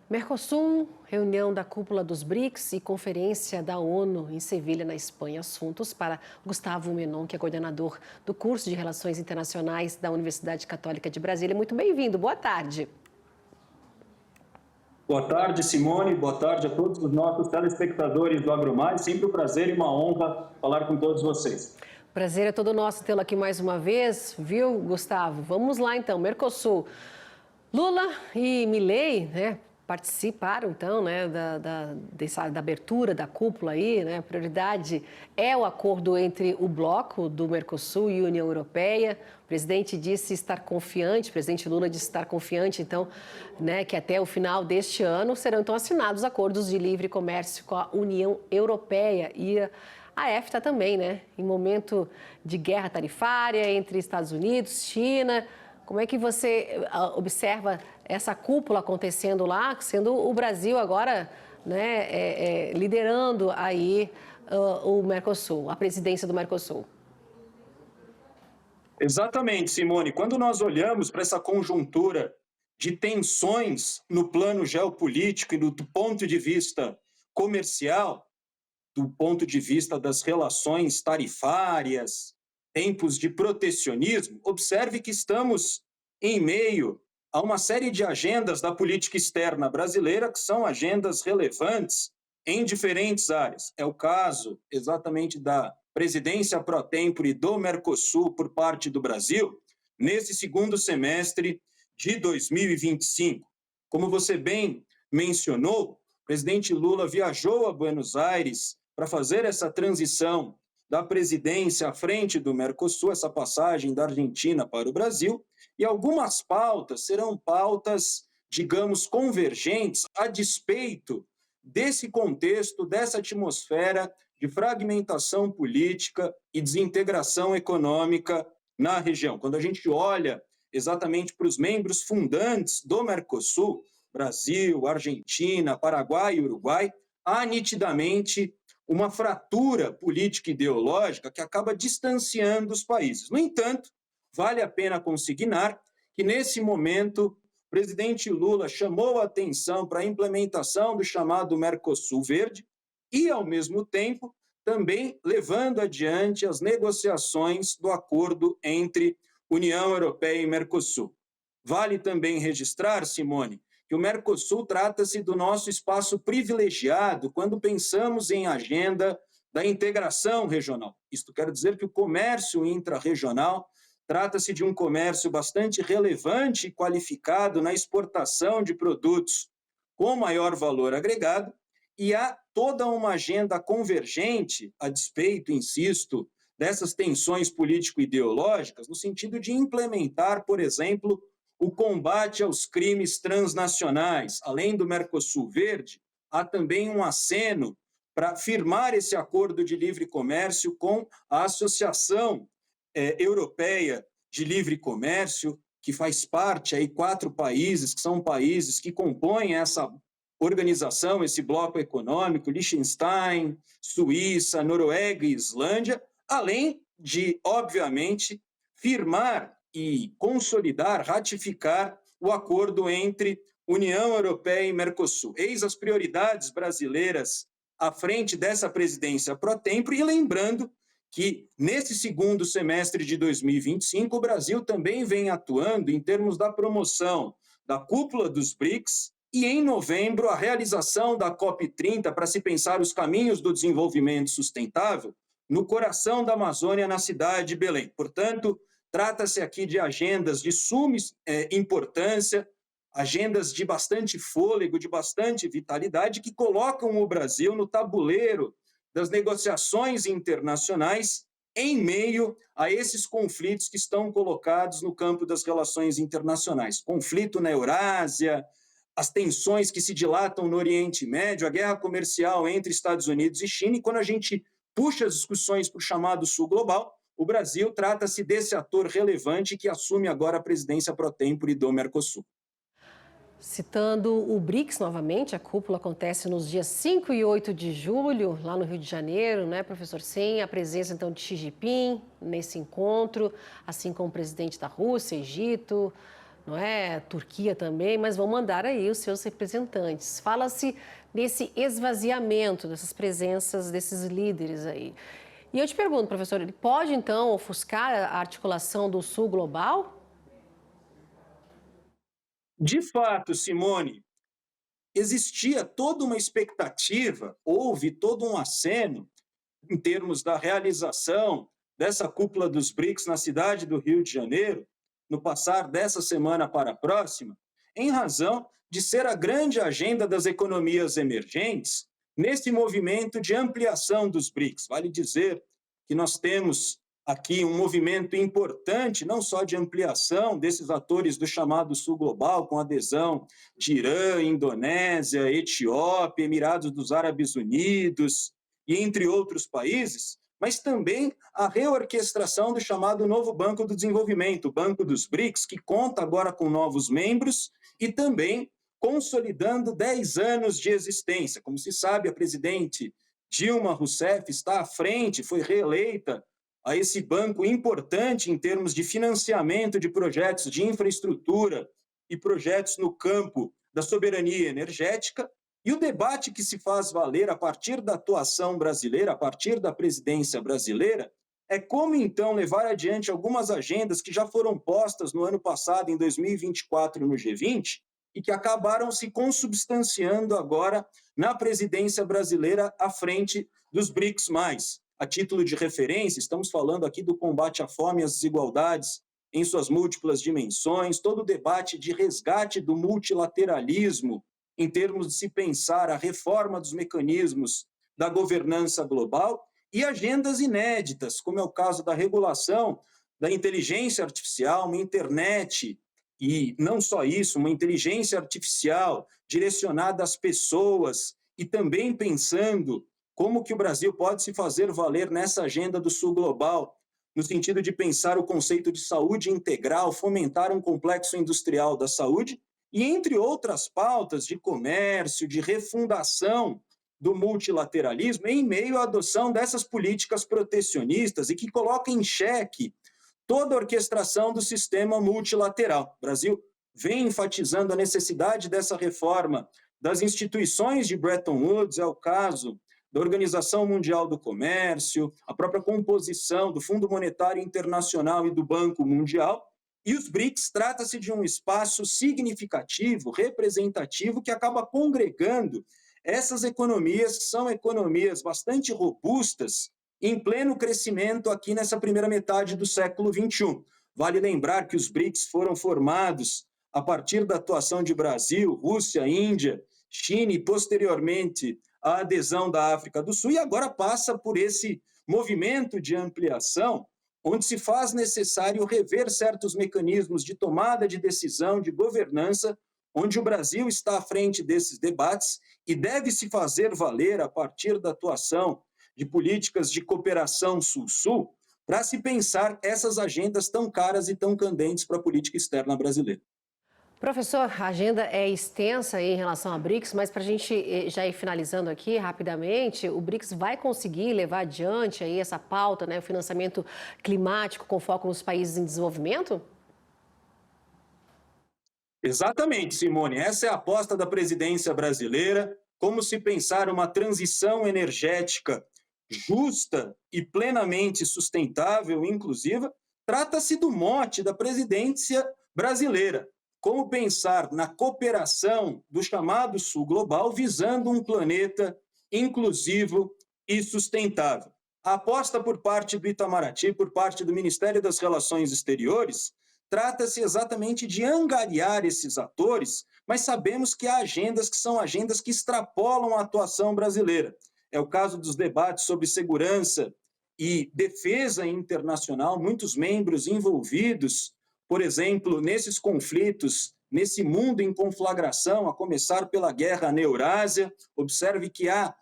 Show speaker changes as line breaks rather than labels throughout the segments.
Mercosul, reunião da cúpula dos BRICS e conferência da ONU em Sevilha, na Espanha. Assuntos para Gustavo Menon, que é coordenador do curso de Relações Internacionais da Universidade Católica de Brasília. Muito bem-vindo, boa tarde.
Boa tarde, Simone. Boa tarde a todos os nossos telespectadores do AgroMar. Sempre um prazer e uma honra falar com todos vocês.
Prazer é todo nosso tê-lo aqui mais uma vez, viu, Gustavo? Vamos lá, então. Mercosul. Lula e Milei, né, participaram, então, né, da abertura da cúpula aí, né? A prioridade é o acordo entre o bloco do Mercosul e a União Europeia. O presidente disse estar confiante, o presidente Lula disse estar confiante, então, né, que até o final deste ano serão, então, assinados acordos de livre comércio com a União Europeia e a EFTA também, né, em momento de guerra tarifária entre Estados Unidos, China. Como é que você observa essa cúpula acontecendo lá, sendo o Brasil agora, né, liderando aí o Mercosul, a presidência do Mercosul?
Exatamente, Simone. Quando nós olhamos para essa conjuntura de tensões no plano geopolítico e do ponto de vista comercial, do ponto de vista das relações tarifárias, tempos de protecionismo, observe que estamos em meio a uma série de agendas da política externa brasileira que são agendas relevantes em diferentes áreas. É o caso exatamente da presidência pro tempore do Mercosul por parte do Brasil nesse segundo semestre de 2025. Como você bem mencionou, o presidente Lula viajou a Buenos Aires para fazer essa transição da presidência à frente do Mercosul, essa passagem da Argentina para o Brasil, e algumas pautas serão pautas, digamos, convergentes a despeito desse contexto, dessa atmosfera de fragmentação política e desintegração econômica na região. Quando a gente olha exatamente para os membros fundantes do Mercosul, Brasil, Argentina, Paraguai e Uruguai, há nitidamente uma fratura política e ideológica que acaba distanciando os países. No entanto, vale a pena consignar que, nesse momento, o presidente Lula chamou a atenção para a implementação do chamado Mercosul Verde e, ao mesmo tempo, também levando adiante as negociações do acordo entre União Europeia e Mercosul. Vale também registrar, Simone, que o Mercosul trata-se do nosso espaço privilegiado quando pensamos em agenda da integração regional. Isto quer dizer que o comércio intrarregional trata-se de um comércio bastante relevante e qualificado na exportação de produtos com maior valor agregado, e há toda uma agenda convergente, a despeito, insisto, dessas tensões político-ideológicas, no sentido de implementar, por exemplo, o combate aos crimes transnacionais. Além do Mercosul Verde, há também um aceno para firmar esse acordo de livre comércio com a Associação Europeia de Livre Comércio, que faz parte aí 4 países, que são países que compõem essa organização, esse bloco econômico: Liechtenstein, Suíça, Noruega e Islândia, além de, obviamente, firmar e consolidar, ratificar o acordo entre União Europeia e Mercosul. Eis as prioridades brasileiras à frente dessa presidência pro tempore, e lembrando que, nesse segundo semestre de 2025, o Brasil também vem atuando em termos da promoção da cúpula dos BRICS e, em novembro, a realização da COP30 para se pensar os caminhos do desenvolvimento sustentável no coração da Amazônia, na cidade de Belém. Portanto, trata-se aqui de agendas de suma importância, agendas de bastante fôlego, de bastante vitalidade, que colocam o Brasil no tabuleiro das negociações internacionais em meio a esses conflitos que estão colocados no campo das relações internacionais. Conflito na Eurásia, as tensões que se dilatam no Oriente Médio, a guerra comercial entre Estados Unidos e China, e quando a gente puxa as discussões para o chamado Sul Global, o Brasil trata-se desse ator relevante que assume agora a presidência pro tempore do Mercosul.
Citando o BRICS novamente, a cúpula acontece nos dias 5 e 8 de julho, lá no Rio de Janeiro, né, professor? Sem a presença, então, de Xi Jinping nesse encontro, assim como o presidente da Rússia, Egito, não é? Turquia também, mas vão mandar aí os seus representantes. Fala-se nesse esvaziamento dessas presenças desses líderes aí. E eu te pergunto, professor, ele pode então ofuscar a articulação do Sul global?
De fato, Simone, existia toda uma expectativa, houve todo um aceno em termos da realização dessa cúpula dos BRICS na cidade do Rio de Janeiro, no passar dessa semana para a próxima, em razão de ser a grande agenda das economias emergentes nesse movimento de ampliação dos BRICS. Vale dizer que nós temos aqui um movimento importante, não só de ampliação desses atores do chamado Sul Global, com adesão de Irã, Indonésia, Etiópia, Emirados dos Árabes Unidos, e entre outros países, mas também a reorquestração do chamado novo Banco do Desenvolvimento, o Banco dos BRICS, que conta agora com novos membros e também consolidando 10 anos de existência. Como se sabe, a presidente Dilma Rousseff está à frente, foi reeleita a esse banco importante em termos de financiamento de projetos de infraestrutura e projetos no campo da soberania energética. E o debate que se faz valer a partir da atuação brasileira, a partir da presidência brasileira, é como então levar adiante algumas agendas que já foram postas no ano passado, em 2024, no G20, e que acabaram se consubstanciando agora na presidência brasileira à frente dos BRICS+. A título de referência, estamos falando aqui do combate à fome e às desigualdades em suas múltiplas dimensões, todo o debate de resgate do multilateralismo em termos de se pensar a reforma dos mecanismos da governança global e agendas inéditas, como é o caso da regulação da inteligência artificial, uma internet, e não só isso, uma inteligência artificial direcionada às pessoas e também pensando como que o Brasil pode se fazer valer nessa agenda do Sul Global, no sentido de pensar o conceito de saúde integral, fomentar um complexo industrial da saúde, e entre outras pautas de comércio, de refundação do multilateralismo, em meio à adoção dessas políticas protecionistas e que coloca em xeque toda a orquestração do sistema multilateral. O Brasil vem enfatizando a necessidade dessa reforma das instituições de Bretton Woods, é o caso da Organização Mundial do Comércio, a própria composição do Fundo Monetário Internacional e do Banco Mundial. E os BRICS trata-se de um espaço significativo, representativo, que acaba congregando essas economias, que são economias bastante robustas, em pleno crescimento aqui nessa primeira metade do século XXI. Vale lembrar que os BRICS foram formados a partir da atuação de Brasil, Rússia, Índia, China e, posteriormente, a adesão da África do Sul, e agora passa por esse movimento de ampliação, onde se faz necessário rever certos mecanismos de tomada de decisão, de governança, onde o Brasil está à frente desses debates e deve se fazer valer a partir da atuação de políticas de cooperação Sul-Sul, para se pensar essas agendas tão caras e tão candentes para a política externa brasileira.
Professor, a agenda é extensa aí em relação à BRICS, mas para a gente já ir finalizando aqui rapidamente, o BRICS vai conseguir levar adiante aí essa pauta, né, o financiamento climático com foco nos países em desenvolvimento?
Exatamente, Simone. Essa é a aposta da presidência brasileira, como se pensar uma transição energética justa e plenamente sustentável, inclusiva, trata-se do mote da presidência brasileira. Como pensar na cooperação do chamado Sul Global visando um planeta inclusivo e sustentável. A aposta por parte do Itamaraty, por parte do Ministério das Relações Exteriores, trata-se exatamente de angariar esses atores, mas sabemos que há agendas que são agendas que extrapolam a atuação brasileira. É o caso dos debates sobre segurança e defesa internacional, muitos membros envolvidos, por exemplo, nesses conflitos, nesse mundo em conflagração, a começar pela guerra na Eurásia. Observe que há,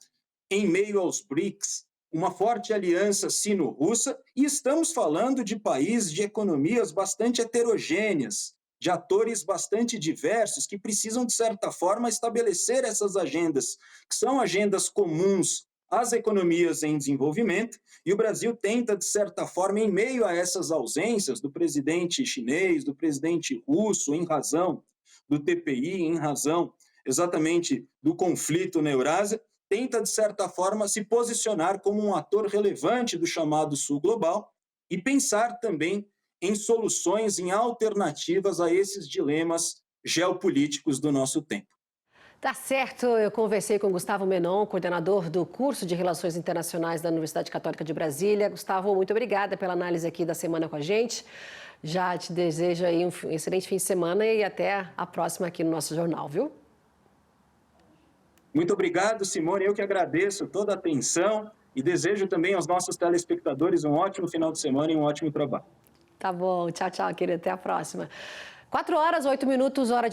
em meio aos BRICS, uma forte aliança sino-russa, e estamos falando de países de economias bastante heterogêneas, de atores bastante diversos, que precisam, de certa forma, estabelecer essas agendas, que são agendas comuns as economias em desenvolvimento, e o Brasil tenta, de certa forma, em meio a essas ausências do presidente chinês, do presidente russo, em razão do TPI, em razão exatamente do conflito na Eurásia, tenta, de certa forma, se posicionar como um ator relevante do chamado Sul Global e pensar também em soluções, em alternativas a esses dilemas geopolíticos do nosso tempo.
Tá certo, eu conversei com Gustavo Menon, coordenador do curso de Relações Internacionais da Universidade Católica de Brasília. Gustavo, muito obrigada pela análise aqui da semana com a gente. Já te desejo aí um excelente fim de semana e até a próxima aqui no nosso jornal, viu?
Muito obrigado, Simone. Eu que agradeço toda a atenção e desejo também aos nossos telespectadores um ótimo final de semana e um ótimo trabalho.
Tá bom, tchau, tchau, querido. Até a próxima. 4 horas, 8 minutos, hora de